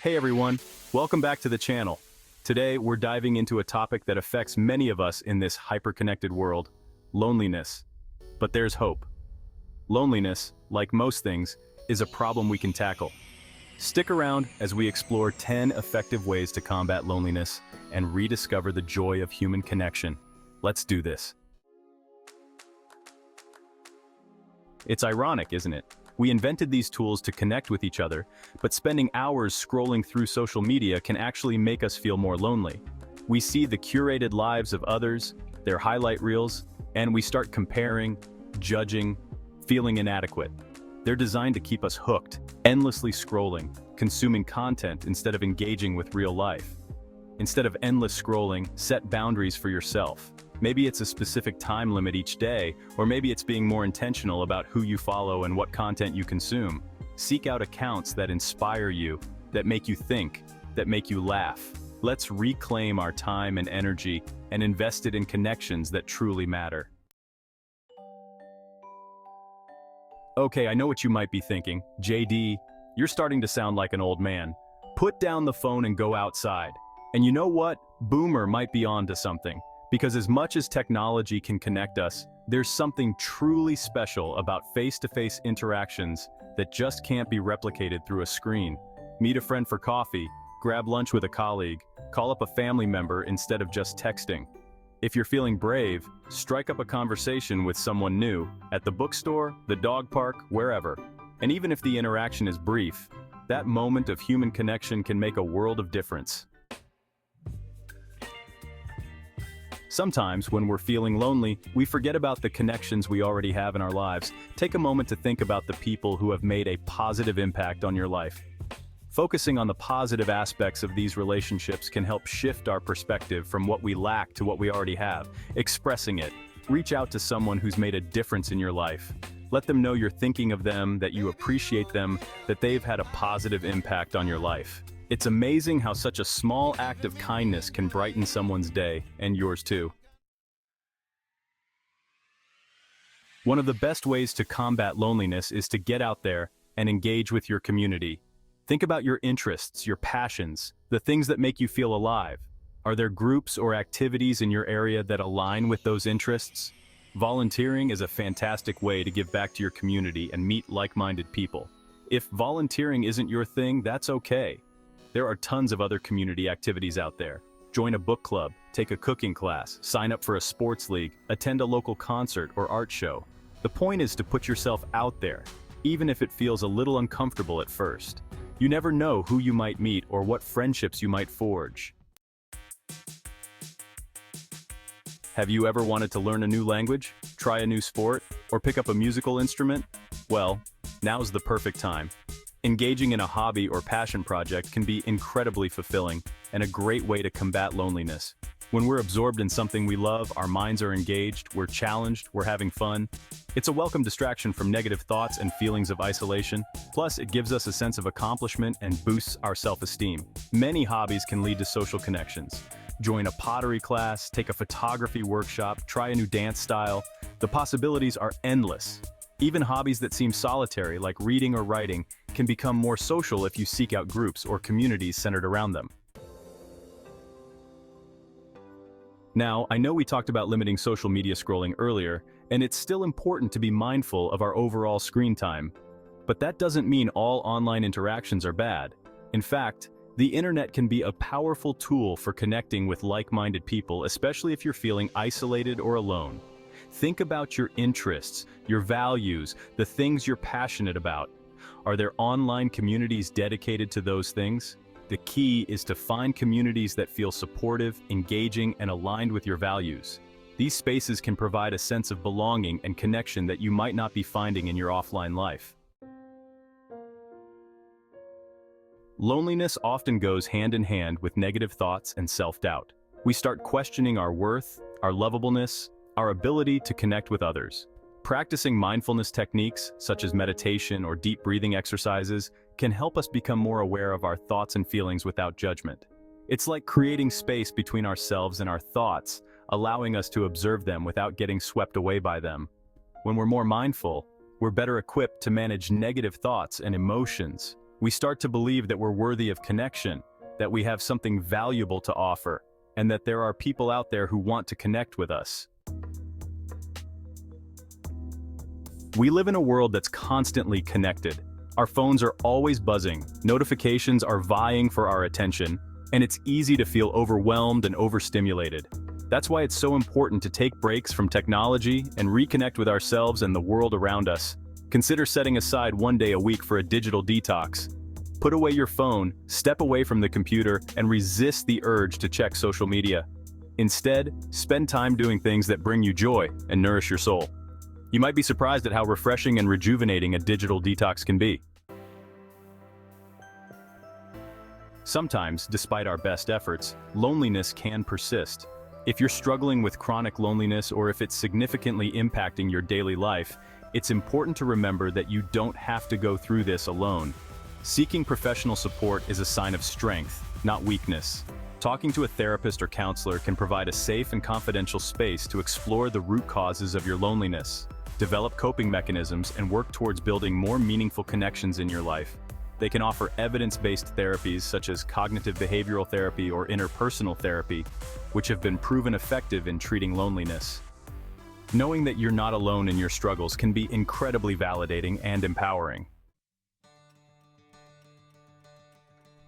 Hey everyone, welcome back to the channel. Today we're diving into a topic that affects many of us in this hyper-connected world, loneliness. But there's hope. Loneliness, like most things, is a problem we can tackle. Stick around as we explore 10 effective ways to combat loneliness and rediscover the joy of human connection. Let's do this. It's ironic, isn't it? We invented these tools to connect with each other, but spending hours scrolling through social media can actually make us feel more lonely. We see the curated lives of others, their highlight reels, and we start comparing, judging, feeling inadequate. They're designed to keep us hooked, endlessly scrolling, consuming content instead of engaging with real life. Instead of endless scrolling, set boundaries for yourself. Maybe it's a specific time limit each day, or maybe it's being more intentional about who you follow and what content you consume. Seek out accounts that inspire you, that make you think, that make you laugh. Let's reclaim our time and energy and invest it in connections that truly matter. Okay, I know what you might be thinking. JD, you're starting to sound like an old man. Put down the phone and go outside. And you know what? Boomer might be onto something. Because as much as technology can connect us, there's something truly special about face-to-face interactions that just can't be replicated through a screen. Meet a friend for coffee, grab lunch with a colleague, call up a family member instead of just texting. If you're feeling brave, strike up a conversation with someone new, at the bookstore, the dog park, wherever. And even if the interaction is brief, that moment of human connection can make a world of difference. Sometimes, when we're feeling lonely, we forget about the connections we already have in our lives. Take a moment to think about the people who have made a positive impact on your life. Focusing on the positive aspects of these relationships can help shift our perspective from what we lack to what we already have. Expressing it. Reach out to someone who's made a difference in your life. Let them know you're thinking of them, that you appreciate them, that they've had a positive impact on your life. It's amazing how such a small act of kindness can brighten someone's day, and yours too. One of the best ways to combat loneliness is to get out there and engage with your community. Think about your interests, your passions, the things that make you feel alive. Are there groups or activities in your area that align with those interests? Volunteering is a fantastic way to give back to your community and meet like-minded people. If volunteering isn't your thing, that's okay. There are tons of other community activities out there. Join a book club, take a cooking class, sign up for a sports league, attend a local concert or art show. The point is to put yourself out there, even if it feels a little uncomfortable at first. You never know who you might meet or what friendships you might forge. Have you ever wanted to learn a new language, try a new sport, or pick up a musical instrument? Well, now's the perfect time. Engaging in a hobby or passion project can be incredibly fulfilling and a great way to combat loneliness. When we're absorbed in something we love, our minds are engaged, we're challenged, we're having fun. It's a welcome distraction from negative thoughts and feelings of isolation. Plus, it gives us a sense of accomplishment and boosts our self-esteem. Many hobbies can lead to social connections. Join a pottery class, take a photography workshop, try a new dance style. The possibilities are endless. Even hobbies that seem solitary, like reading or writing, can become more social if you seek out groups or communities centered around them. Now, I know we talked about limiting social media scrolling earlier, and it's still important to be mindful of our overall screen time. But that doesn't mean all online interactions are bad. In fact, the internet can be a powerful tool for connecting with like-minded people, especially if you're feeling isolated or alone. Think about your interests, your values, the things you're passionate about. Are there online communities dedicated to those things? The key is to find communities that feel supportive, engaging, and aligned with your values. These spaces can provide a sense of belonging and connection that you might not be finding in your offline life. Loneliness often goes hand in hand with negative thoughts and self-doubt. We start questioning our worth, our lovableness, our ability to connect with others. Practicing mindfulness techniques, such as meditation or deep breathing exercises, can help us become more aware of our thoughts and feelings without judgment. It's like creating space between ourselves and our thoughts, allowing us to observe them without getting swept away by them. When we're more mindful, we're better equipped to manage negative thoughts and emotions. We start to believe that we're worthy of connection, that we have something valuable to offer, and that there are people out there who want to connect with us. We live in a world that's constantly connected. Our phones are always buzzing, notifications are vying for our attention, and it's easy to feel overwhelmed and overstimulated. That's why it's so important to take breaks from technology and reconnect with ourselves and the world around us. Consider setting aside one day a week for a digital detox. Put away your phone, step away from the computer, and resist the urge to check social media. Instead, spend time doing things that bring you joy and nourish your soul. You might be surprised at how refreshing and rejuvenating a digital detox can be. Sometimes, despite our best efforts, loneliness can persist. If you're struggling with chronic loneliness or if it's significantly impacting your daily life, it's important to remember that you don't have to go through this alone. Seeking professional support is a sign of strength, not weakness. Talking to a therapist or counselor can provide a safe and confidential space to explore the root causes of your loneliness, develop coping mechanisms, and work towards building more meaningful connections in your life. They can offer evidence-based therapies such as cognitive behavioral therapy or interpersonal therapy, which have been proven effective in treating loneliness. Knowing that you're not alone in your struggles can be incredibly validating and empowering.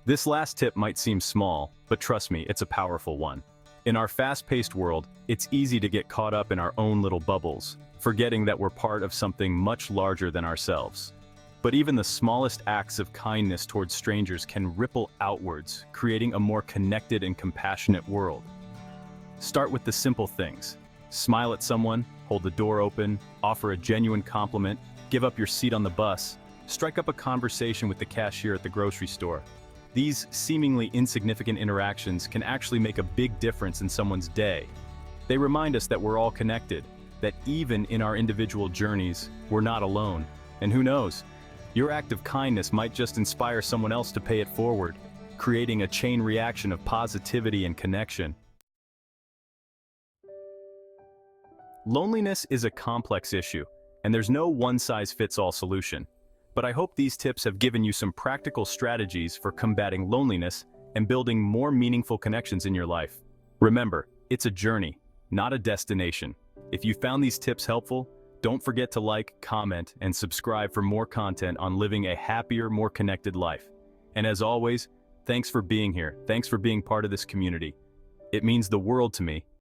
This last tip might seem small, but trust me, it's a powerful one. In our fast-paced world, it's easy to get caught up in our own little bubbles, forgetting that we're part of something much larger than ourselves. But even the smallest acts of kindness towards strangers can ripple outwards, creating a more connected and compassionate world. Start with the simple things. Smile at someone, hold the door open, offer a genuine compliment, give up your seat on the bus, strike up a conversation with the cashier at the grocery store. These seemingly insignificant interactions can actually make a big difference in someone's day. They remind us that we're all connected, that even in our individual journeys, we're not alone. And who knows? Your act of kindness might just inspire someone else to pay it forward, creating a chain reaction of positivity and connection. Loneliness is a complex issue, and there's no one-size-fits-all solution. But I hope these tips have given you some practical strategies for combating loneliness and building more meaningful connections in your life. Remember, it's a journey, not a destination. If you found these tips helpful, don't forget to like, comment, and subscribe for more content on living a happier, more connected life. And as always, thanks for being here. Thanks for being part of this community. It means the world to me.